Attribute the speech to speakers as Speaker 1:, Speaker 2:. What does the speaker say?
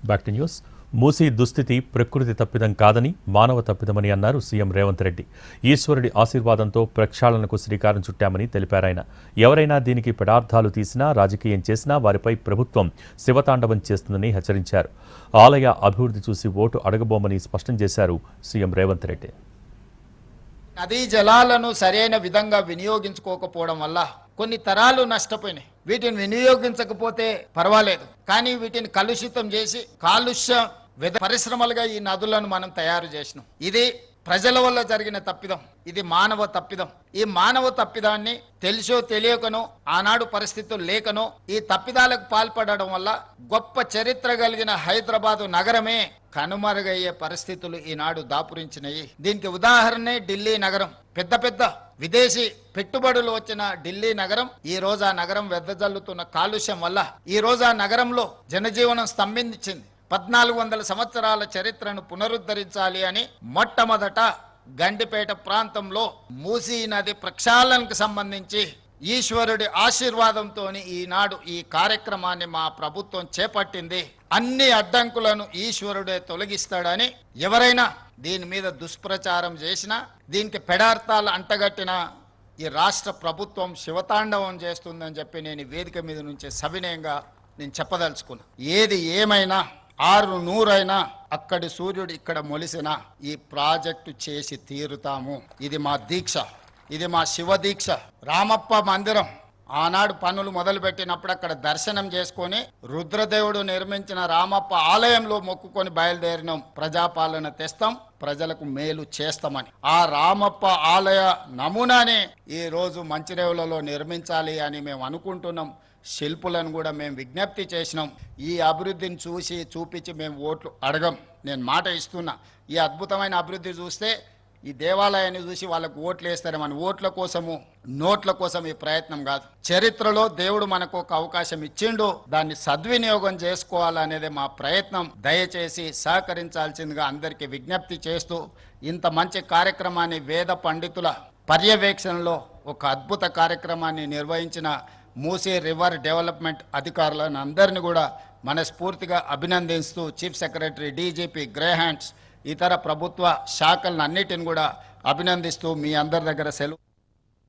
Speaker 1: Back to news. Musi దుస్థితి ప్రకృతి తప్పిదం కాదని మానవ తప్పిదమని అన్నారు సీఎం రేవంత్ రెడ్డి. ఈశ్వరుడి ఆశీర్వాదంతో ప్రక్షాళనకు శ్రీకారం చుట్టామని తెలిపారాయన. ఎవరైనా దీనికి పెడార్థాలు తీసినా, రాజకీయం చేసినా వారిపై ప్రభుత్వం శివతాండవం చేస్తుందని హెచ్చరించారు. ఆలయ అభివృద్ధి చూసి ఓటు అడగబోమని స్పష్టం చేశారు సీఎం రేవంత్ రెడ్డి.
Speaker 2: నదీ జలాలను సరైన విధంగా వినియోగించుకోకపోవడం వల్ల కొన్ని తరాలు నష్టపోయినాయి. వీటిని వినియోగించకపోతే పర్వాలేదు, కానీ వీటిని కలుషితం చేసి కాలుష్య పరిశ్రమలుగా ఈ నదులను మనం తయారు చేసినాం. ఇది ప్రజల వల్ల జరిగిన తప్పిదం, ఇది మానవ తప్పిదం. ఈ మానవ తప్పిదాన్ని తెలిసో తెలియకనో, ఆనాడు పరిస్థితులు లేకనో ఈ తప్పిదాలకు పాల్పడడం వల్ల గొప్ప చరిత్ర కలిగిన హైదరాబాదు నగరమే కనుమరుగయ్యే పరిస్థితులు ఈనాడు దాపురించినాయి. దీనికి ఉదాహరణే ఢిల్లీ నగరం. పెద్ద పెద్ద విదేశీ పెట్టుబడులు వచ్చిన ఢిల్లీ నగరం ఈ రోజు ఆ నగరం వెదజల్లుతున్న కాలుష్యం వల్ల ఈ రోజు ఆ నగరంలో జనజీవనం స్తంభించింది. 1400 సంవత్సరాల చరిత్రను పునరుద్ధరించాలి అని మొట్టమొదట గండిపేట ప్రాంతంలో మూసీ నది ప్రక్షాళనకు సంబంధించి ఈశ్వరుడి ఆశీర్వాదంతో ఈనాడు ఈ కార్యక్రమాన్ని మా ప్రభుత్వం చేపట్టింది. అన్ని అడ్డంకులను ఈశ్వరుడే తొలగిస్తాడని ఎవరైనా దీని మీద దుష్ప్రచారం చేసినా, దీనికి పెడార్థాలు అంటగట్టినా ఈ రాష్ట్ర ప్రభుత్వం శివతాండవం చేస్తుందని చెప్పి నేను వేదిక మీద నుంచి సవినయంగా నేను చెప్పదలుచుకున్నా. ఏది ఏమైనా 600 అక్కడి సూర్యుడు ఇక్కడ మొలిసిన ఈ ప్రాజెక్టు చేసి తీరుతాము. ఇది మా దీక్ష, ఇది మా శివ దీక్ష. రామప్ప మందిరం ఆనాడు పనులు మొదలుపెట్టినప్పుడు అక్కడ దర్శనం చేసుకొని రుద్రదేవుడు నిర్మించిన రామప్ప ఆలయంలో మొక్కుకొని బయలుదేరినాం. ప్రజాపాలన తెస్తాం, ప్రజలకు మేలు చేస్తామని. ఆ రామప్ప ఆలయ నమూనానే ఈ రోజు మంచిరేవులలో నిర్మించాలి అని మేము అనుకుంటున్నాం. శిల్పులను కూడా మేము విజ్ఞప్తి చేసినాం. ఈ అభివృద్ధిని చూపించి మేము ఓట్లు అడగం. నేను మాట ఇస్తున్నా, ఈ అద్భుతమైన అభివృద్ధి చూస్తే ఈ దేవాలయాన్ని చూసి వాళ్ళకు ఓట్లు వేస్తారు. మన ఓట్ల కోసము, నోట్ల కోసం ఈ ప్రయత్నం కాదు. చరిత్రలో దేవుడు మనకు ఒక అవకాశం ఇచ్చిండు, దాన్ని సద్వినియోగం చేసుకోవాలనేదే మా ప్రయత్నం. దయచేసి సహకరించాల్సిందిగా అందరికీ విజ్ఞప్తి చేస్తూ, ఇంత మంచి కార్యక్రమాన్ని వేద పండితుల పర్యవేక్షణలో ఒక అద్భుత కార్యక్రమాన్ని నిర్వహించిన మూసీ రివర్ డెవలప్మెంట్ అధికారులను అందరినీ కూడా మనస్ఫూర్తిగా అభినందిస్తూ chief secretary, DGP, grey hands, ఇతర ప్రభుత్వ శాఖలను అన్నిటిని కూడా అభినందిస్తూ మీ అందరి దగ్గర సెలవు.